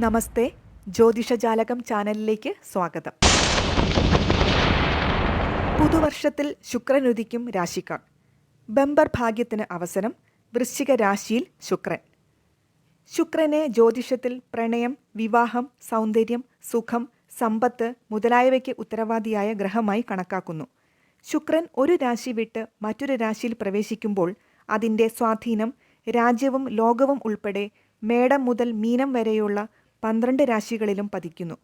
നമസ്തേ, ജ്യോതിഷജാലകം ചാനലിലേക്ക് സ്വാഗതം. പുതുവർഷത്തിൽ ശുക്രൻ ഉദിക്കും രാശിക്കാർ. ബമ്പർ ഭാഗ്യത്തിന് അവസരം. വൃശ്ചിക രാശിയിൽ ശുക്രൻ. ശുക്രനെ ജ്യോതിഷത്തിൽ പ്രണയം, വിവാഹം, സൗന്ദര്യം, സുഖം, സമ്പത്ത് മുതലായവയ്ക്ക് ഉത്തരവാദിയായ ഗ്രഹമായി കണക്കാക്കുന്നു. ശുക്രൻ ഒരു രാശി വിട്ട് മറ്റൊരു രാശിയിൽ പ്രവേശിക്കുമ്പോൾ അതിൻ്റെ സ്വാധീനം രാജ്യവും ലോകവും ഉൾപ്പെടെ മേടം മുതൽ മീനം വരെയുള്ള 12 രാശികളിലും പതിക്കുന്നു.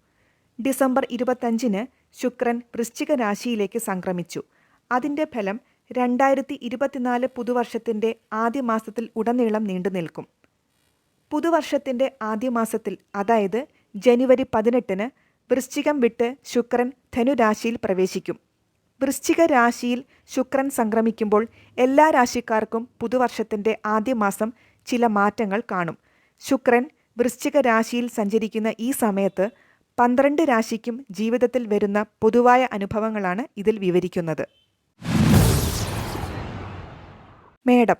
ഡിസംബർ 25-ന് ശുക്രൻ വൃശ്ചിക രാശിയിലേക്ക് സംക്രമിച്ചു. അതിൻ്റെ ഫലം 2024 പുതുവർഷത്തിൻ്റെ ആദ്യ മാസത്തിൽ ഉടനീളം നീണ്ടുനിൽക്കും. പുതുവർഷത്തിൻ്റെ ആദ്യ മാസത്തിൽ, അതായത് ജനുവരി 18-ന് വൃശ്ചികം വിട്ട് ശുക്രൻ ധനുരാശിയിൽ പ്രവേശിക്കും. വൃശ്ചിക രാശിയിൽ ശുക്രൻ സംക്രമിക്കുമ്പോൾ എല്ലാ രാശിക്കാർക്കും പുതുവർഷത്തിൻ്റെ ആദ്യ മാസം ചില മാറ്റങ്ങൾ കാണും. ശുക്രൻ വൃശ്ചിക രാശിയിൽ സഞ്ചരിക്കുന്ന ഈ സമയത്ത് 12 രാശിക്കും ജീവിതത്തിൽ വരുന്ന പൊതുവായ അനുഭവങ്ങളാണ് ഇതിൽ വിവരിക്കുന്നത്. മേടം.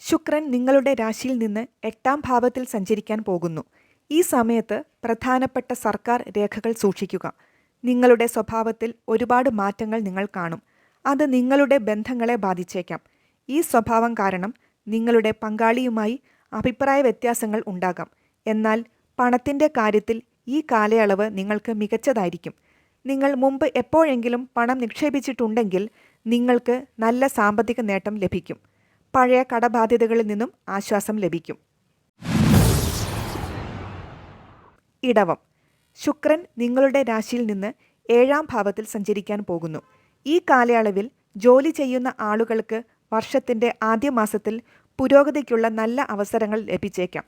ശുക്രൻ നിങ്ങളുടെ രാശിയിൽ നിന്ന് 8-ാം ഭാവത്തിൽ സഞ്ചരിക്കാൻ പോകുന്നു. ഈ സമയത്ത് പ്രധാനപ്പെട്ട സർക്കാർ രേഖകൾ സൂക്ഷിക്കുക. നിങ്ങളുടെ സ്വഭാവത്തിൽ ഒരുപാട് മാറ്റങ്ങൾ നിങ്ങൾ കാണും. അത് നിങ്ങളുടെ ബന്ധങ്ങളെ ബാധിച്ചേക്കാം. ഈ സ്വഭാവം കാരണം നിങ്ങളുടെ പങ്കാളിയുമായി അഭിപ്രായ വ്യത്യാസങ്ങൾ ഉണ്ടാകാം. എന്നാൽ പണത്തിൻ്റെ കാര്യത്തിൽ ഈ കാലയളവ് നിങ്ങൾക്ക് മികച്ചതായിരിക്കും. നിങ്ങൾ മുമ്പ് എപ്പോഴെങ്കിലും പണം നിക്ഷേപിച്ചിട്ടുണ്ടെങ്കിൽ നിങ്ങൾക്ക് നല്ല സാമ്പത്തിക നേട്ടം ലഭിക്കും. പഴയ കടബാധ്യതകളിൽ നിന്നും ആശ്വാസം ലഭിക്കും. ഇടവം. ശുക്രൻ നിങ്ങളുടെ രാശിയിൽ നിന്ന് 7-ാം ഭാവത്തിൽ സഞ്ചരിക്കാൻ പോകുന്നു. ഈ കാലയളവിൽ ജോലി ചെയ്യുന്ന ആളുകൾക്ക് വർഷത്തിൻ്റെ ആദ്യ മാസത്തിൽ പുരോഗതിക്കുള്ള നല്ല അവസരങ്ങൾ ലഭിച്ചേക്കാം.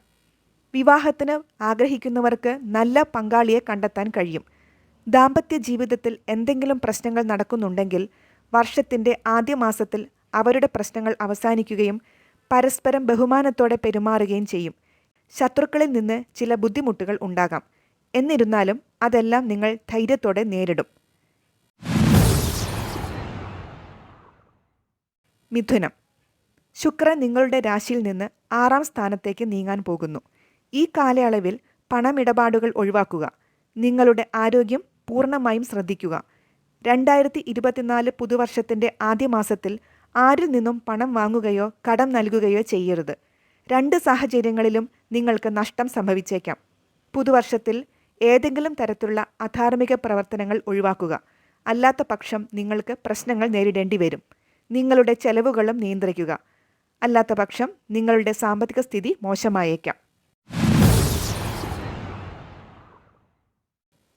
വിവാഹത്തിന് ആഗ്രഹിക്കുന്നവർക്ക് നല്ല പങ്കാളിയെ കണ്ടെത്താൻ കഴിയും. ദാമ്പത്യ ജീവിതത്തിൽ എന്തെങ്കിലും പ്രശ്നങ്ങൾ നടക്കുന്നുണ്ടെങ്കിൽ വർഷത്തിൻ്റെ ആദ്യ മാസത്തിൽ അവരുടെ പ്രശ്നങ്ങൾ അവസാനിക്കുകയും പരസ്പരം ബഹുമാനത്തോടെ പെരുമാറുകയും ചെയ്യും. ശത്രുക്കളിൽ നിന്ന് ചില ബുദ്ധിമുട്ടുകൾ ഉണ്ടാകാം. എന്നിരുന്നാലും അതെല്ലാം നിങ്ങൾ ധൈര്യത്തോടെ നേരിടും. മിഥുനം. ശുക്രൻ നിങ്ങളുടെ രാശിയിൽ നിന്ന് 6-ാം സ്ഥാനത്തേക്ക് നീങ്ങാൻ പോകുന്നു. ഈ കാലയളവിൽ പണമിടപാടുകൾ ഒഴിവാക്കുക. നിങ്ങളുടെ ആരോഗ്യം പൂർണ്ണമായും ശ്രദ്ധിക്കുക. 2024 പുതുവർഷത്തിൻ്റെ ആദ്യ മാസത്തിൽ ആരിൽ നിന്നും പണം വാങ്ങുകയോ കടം നൽകുകയോ ചെയ്യരുത്. 2 സാഹചര്യങ്ങളിലും നിങ്ങൾക്ക് നഷ്ടം സംഭവിച്ചേക്കാം. പുതുവർഷത്തിൽ ഏതെങ്കിലും തരത്തിലുള്ള അധാർമിക പ്രവർത്തനങ്ങൾ ഒഴിവാക്കുക. അല്ലാത്ത പക്ഷം നിങ്ങൾക്ക് പ്രശ്നങ്ങൾ നേരിടേണ്ടി വരും. നിങ്ങളുടെ ചെലവുകളും നിയന്ത്രിക്കുക. അല്ലാത്ത പക്ഷം നിങ്ങളുടെ സാമ്പത്തിക സ്ഥിതി മോശമായേക്കാം.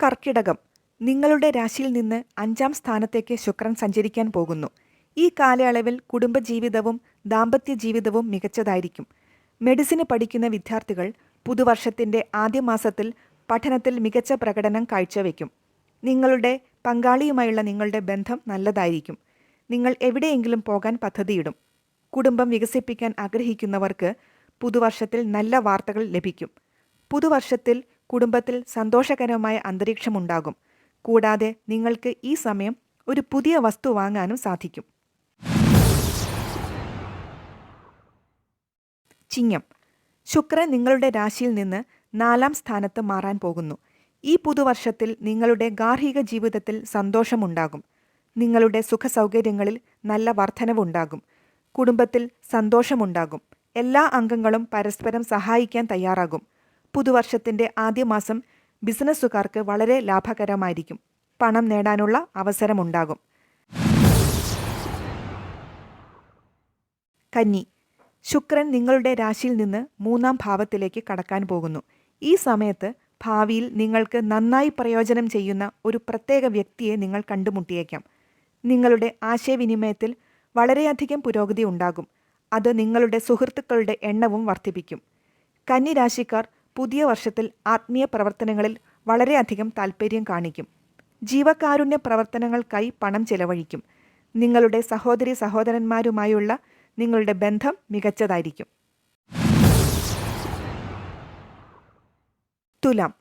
കർക്കിടകം. നിങ്ങളുടെ രാശിയിൽ നിന്ന് 5-ാം സ്ഥാനത്തേക്ക് ശുക്രൻ സഞ്ചരിക്കാൻ പോകുന്നു. ഈ കാലയളവിൽ കുടുംബജീവിതവും ദാമ്പത്യ ജീവിതവും മികച്ചതായിരിക്കും. മെഡിസിന് പഠിക്കുന്ന വിദ്യാർത്ഥികൾ പുതുവർഷത്തിൻ്റെ ആദ്യ മാസത്തിൽ പഠനത്തിൽ മികച്ച പ്രകടനം കാഴ്ചവെക്കും. നിങ്ങളുടെ പങ്കാളിയുമായുള്ള നിങ്ങളുടെ ബന്ധം നല്ലതായിരിക്കും. നിങ്ങൾ എവിടെയെങ്കിലും പോകാൻ പദ്ധതിയിടും. കുടുംബം വികസിപ്പിക്കാൻ ആഗ്രഹിക്കുന്നവർക്ക് പുതുവർഷത്തിൽ നല്ല വാർത്തകൾ ലഭിക്കും. പുതുവർഷത്തിൽ കുടുംബത്തിൽ സന്തോഷകരമായ അന്തരീക്ഷമുണ്ടാകും. കൂടാതെ നിങ്ങൾക്ക് ഈ സമയം ഒരു പുതിയ വസ്തു വാങ്ങാനും സാധിക്കും. ചിങ്ങം. ശുക്രൻ നിങ്ങളുടെ രാശിയിൽ നിന്ന് 4-ാം സ്ഥാനത്ത് മാറാൻ പോകുന്നു. ഈ പുതുവർഷത്തിൽ നിങ്ങളുടെ ഗാർഹിക ജീവിതത്തിൽ സന്തോഷമുണ്ടാകും. നിങ്ങളുടെ സുഖസൗകര്യങ്ങളിൽ നല്ല വർധനവുണ്ടാകും. കുടുംബത്തിൽ സന്തോഷമുണ്ടാകും. എല്ലാ അംഗങ്ങളും പരസ്പരം സഹായിക്കാൻ തയ്യാറാകും. പുതുവർഷത്തിൻ്റെ ആദ്യ മാസം ബിസിനസ്സുകാർക്ക് വളരെ ലാഭകരമായിരിക്കും. പണം നേടാനുള്ള അവസരമുണ്ടാകും. കന്നി. ശുക്രൻ നിങ്ങളുടെ രാശിയിൽ നിന്ന് 3-ാം ഭാവത്തിലേക്ക് കടക്കാൻ പോകുന്നു. ഈ സമയത്ത് ഭാവിയിൽ നിങ്ങൾക്ക് നന്നായി പ്രയോജനം ചെയ്യുന്ന ഒരു പ്രത്യേക വ്യക്തിയെ നിങ്ങൾ കണ്ടുമുട്ടിയേക്കാം. നിങ്ങളുടെ ആശയവിനിമയത്തിൽ വളരെയധികം പുരോഗതി ഉണ്ടാകും. അത് നിങ്ങളുടെ സുഹൃത്തുക്കളുടെ എണ്ണവും വർദ്ധിപ്പിക്കും. കന്നി രാശിക്കാർ പുതിയ വർഷത്തിൽ ആത്മീയ പ്രവർത്തനങ്ങളിൽ വളരെയധികം താൽപ്പര്യം കാണിക്കും. ജീവകാരുണ്യ പ്രവർത്തനങ്ങൾക്കായി പണം ചെലവഴിക്കും. നിങ്ങളുടെ സഹോദരി സഹോദരന്മാരുമായുള്ള നിങ്ങളുടെ ബന്ധം മികച്ചതായിരിക്കും. തുലാം.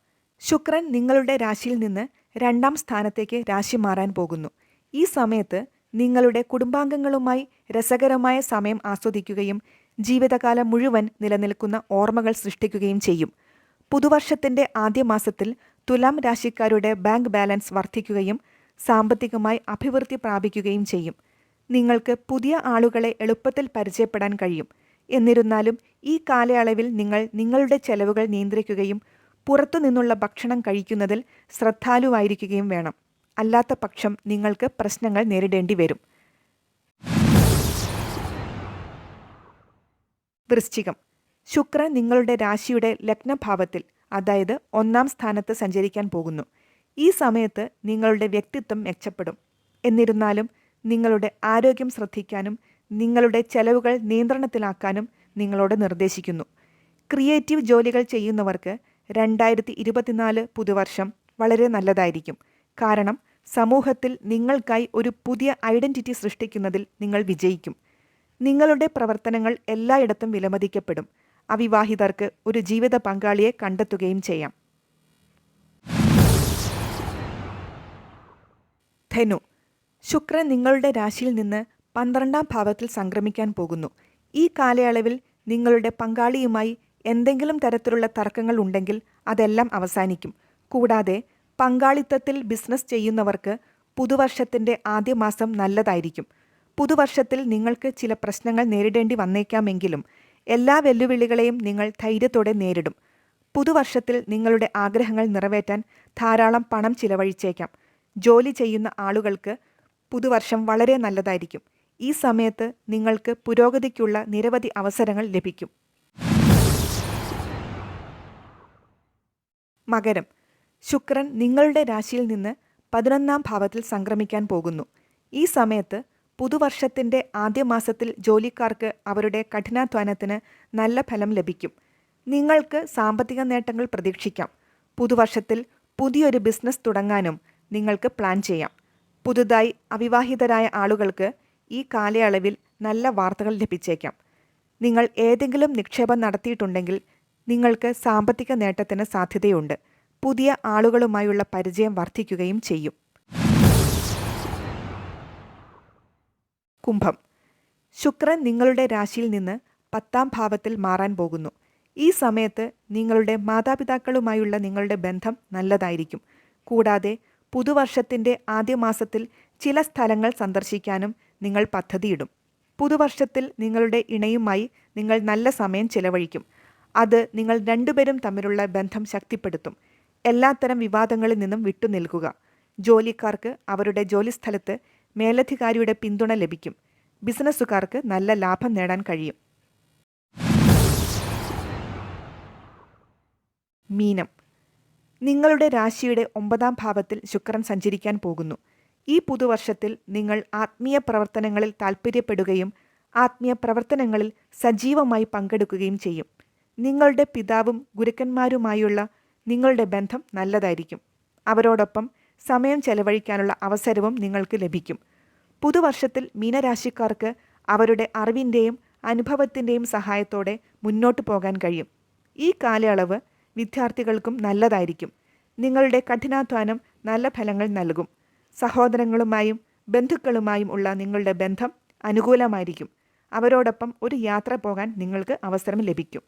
ശുക്രൻ നിങ്ങളുടെ രാശിയിൽ നിന്ന് 2-ാം സ്ഥാനത്തേക്ക് രാശി മാറാൻ പോകുന്നു. ഈ സമയത്ത് നിങ്ങളുടെ കുടുംബാംഗങ്ങളുമായി രസകരമായ സമയം ആസ്വദിക്കുകയും ജീവിതകാലം മുഴുവൻ നിലനിൽക്കുന്ന ഓർമ്മകൾ സൃഷ്ടിക്കുകയും ചെയ്യും. പുതുവർഷത്തിൻ്റെ ആദ്യ മാസത്തിൽ തുലാം രാശിക്കാരുടെ ബാങ്ക് ബാലൻസ് വർദ്ധിക്കുകയും സാമ്പത്തികമായി അഭിവൃദ്ധി പ്രാപിക്കുകയും ചെയ്യും. നിങ്ങൾക്ക് പുതിയ ആളുകളെ എളുപ്പത്തിൽ പരിചയപ്പെടാൻ കഴിയും. എന്നിരുന്നാലും ഈ കാലയളവിൽ നിങ്ങൾ നിങ്ങളുടെ ചെലവുകൾ നിയന്ത്രിക്കുകയും പുറത്തുനിന്നുള്ള ഭക്ഷണം കഴിക്കുന്നതിൽ ശ്രദ്ധാലുവായിരിക്കുകയും വേണം. അല്ലാത്ത പക്ഷം നിങ്ങൾക്ക് പ്രശ്നങ്ങൾ നേരിടേണ്ടി വരും. വൃശ്ചികം. ശുക്രൻ നിങ്ങളുടെ രാശിയുടെ ലഗ്നഭാവത്തിൽ, അതായത് 1-ാം സ്ഥാനത്ത് സഞ്ചരിക്കാൻ പോകുന്നു. ഈ സമയത്ത് നിങ്ങളുടെ വ്യക്തിത്വം മെച്ചപ്പെടും. എന്നിരുന്നാലും നിങ്ങളുടെ ആരോഗ്യം ശ്രദ്ധിക്കാനും നിങ്ങളുടെ ചെലവുകൾ നിയന്ത്രണത്തിലാക്കാനും നിങ്ങളോട് നിർദ്ദേശിക്കുന്നു. ക്രിയേറ്റീവ് ജോലികൾ ചെയ്യുന്നവർക്ക് 2024 പുതുവർഷം വളരെ നല്ലതായിരിക്കും. കാരണം സമൂഹത്തിൽ നിങ്ങൾക്കായി ഒരു പുതിയ ഐഡന്റിറ്റി സൃഷ്ടിക്കുന്നതിൽ നിങ്ങൾ വിജയിക്കും. നിങ്ങളുടെ പ്രവർത്തനങ്ങൾ എല്ലായിടത്തും വിലമതിക്കപ്പെടും. അവിവാഹിതർക്ക് ഒരു ജീവിത പങ്കാളിയെ കണ്ടെത്തുകയും ചെയ്യാം. ധനു. ശുക്രൻ നിങ്ങളുടെ രാശിയിൽ നിന്ന് 12-ാം ഭാവത്തിൽ സംക്രമിക്കാൻ പോകുന്നു. ഈ കാലയളവിൽ നിങ്ങളുടെ പങ്കാളിയുമായി എന്തെങ്കിലും തരത്തിലുള്ള തർക്കങ്ങൾ ഉണ്ടെങ്കിൽ അതെല്ലാം അവസാനിക്കും. കൂടാതെ പങ്കാളിത്തത്തിൽ ബിസിനസ് ചെയ്യുന്നവർക്ക് പുതുവർഷത്തിൻ്റെ ആദ്യ മാസം നല്ലതായിരിക്കും. പുതുവർഷത്തിൽ നിങ്ങൾക്ക് ചില പ്രശ്നങ്ങൾ നേരിടേണ്ടി വന്നേക്കാമെങ്കിലും എല്ലാ വെല്ലുവിളികളെയും നിങ്ങൾ ധൈര്യത്തോടെ നേരിടും. പുതുവർഷത്തിൽ നിങ്ങളുടെ ആഗ്രഹങ്ങൾ നിറവേറ്റാൻ ധാരാളം പണം ചിലവഴിച്ചേക്കാം. ജോലി ചെയ്യുന്ന ആളുകൾക്ക് പുതുവർഷം വളരെ നല്ലതായിരിക്കും. ഈ സമയത്ത് നിങ്ങൾക്ക് പുരോഗതിക്കുള്ള നിരവധി അവസരങ്ങൾ ലഭിക്കും. മകരം. ശുക്രൻ നിങ്ങളുടെ രാശിയിൽ നിന്ന് 11-ാം ഭാവത്തിൽ സംക്രമിക്കാൻ പോകുന്നു. ഈ സമയത്ത് പുതുവർഷത്തിൻ്റെ ആദ്യ മാസത്തിൽ ജോലിക്കാർക്ക് അവരുടെ കഠിനാധ്വാനത്തിന് നല്ല ഫലം ലഭിക്കും. നിങ്ങൾക്ക് സാമ്പത്തിക നേട്ടങ്ങൾ പ്രതീക്ഷിക്കാം. പുതുവർഷത്തിൽ പുതിയൊരു ബിസിനസ് തുടങ്ങാനും നിങ്ങൾക്ക് പ്ലാൻ ചെയ്യാം. പുതുതായി അവിവാഹിതരായ ആളുകൾക്ക് ഈ കാലയളവിൽ നല്ല വാർത്തകൾ ലഭിച്ചേക്കാം. നിങ്ങൾ ഏതെങ്കിലും നിക്ഷേപം നടത്തിയിട്ടുണ്ടെങ്കിൽ നിങ്ങൾക്ക് സാമ്പത്തിക നേട്ടത്തിന് സാധ്യതയുണ്ട്. പുതിയ ആളുകളുമായുള്ള പരിചയം വർദ്ധിക്കുകയും ചെയ്യും. കുംഭം. ശുക്രൻ നിങ്ങളുടെ രാശിയിൽ നിന്ന് 10-ാം ഭാവത്തിൽ മാറാൻ പോകുന്നു. ഈ സമയത്ത് നിങ്ങളുടെ മാതാപിതാക്കളുമായുള്ള നിങ്ങളുടെ ബന്ധം നല്ലതായിരിക്കും. കൂടാതെ പുതുവർഷത്തിൻ്റെ ആദ്യ മാസത്തിൽ ചില സ്ഥലങ്ങൾ സന്ദർശിക്കാനും നിങ്ങൾ പദ്ധതിയിടും. പുതുവർഷത്തിൽ നിങ്ങളുടെ ഇണയുമായി നിങ്ങൾ നല്ല സമയം ചെലവഴിക്കും. അത് നിങ്ങൾ രണ്ടുപേരും തമ്മിലുള്ള ബന്ധം ശക്തിപ്പെടുത്തും. എല്ലാത്തരം വിവാദങ്ങളിൽ നിന്നും വിട്ടുനിൽക്കുക. ജോലിക്കാർക്ക് അവരുടെ ജോലിസ്ഥലത്ത് മേലധികാരിയുടെ പിന്തുണ ലഭിക്കും. ബിസിനസ്സുകാർക്ക് നല്ല ലാഭം നേടാൻ കഴിയും. മീനം. നിങ്ങളുടെ രാശിയുടെ 9-ാം ഭാവത്തിൽ ശുക്രൻ സഞ്ചരിക്കാൻ പോകുന്നു. ഈ പുതുവർഷത്തിൽ നിങ്ങൾ ആത്മീയ പ്രവർത്തനങ്ങളിൽ താൽപ്പര്യപ്പെടുകയും ആത്മീയ പ്രവർത്തനങ്ങളിൽ സജീവമായി പങ്കെടുക്കുകയും ചെയ്യും. നിങ്ങളുടെ പിതാവും ഗുരുക്കന്മാരുമായുള്ള നിങ്ങളുടെ ബന്ധം നല്ലതായിരിക്കും. അവരോടൊപ്പം സമയം ചെലവഴിക്കാനുള്ള അവസരവും നിങ്ങൾക്ക് ലഭിക്കും. പുതുവർഷത്തിൽ മീനരാശിക്കാർക്ക് അവരുടെ അറിവിൻ്റെയും അനുഭവത്തിൻ്റെയും സഹായത്തോടെ മുന്നോട്ട് പോകാൻ കഴിയും. ഈ കാലയളവ് വിദ്യാർത്ഥികൾക്കും നല്ലതായിരിക്കും. നിങ്ങളുടെ കഠിനാധ്വാനം നല്ല ഫലങ്ങൾ നൽകും. സഹോദരങ്ങളുമായും ബന്ധുക്കളുമായും ഉള്ള നിങ്ങളുടെ ബന്ധം അനുകൂലമായിരിക്കും. അവരോടൊപ്പം ഒരു യാത്ര പോകാൻ നിങ്ങൾക്ക് അവസരം ലഭിക്കും.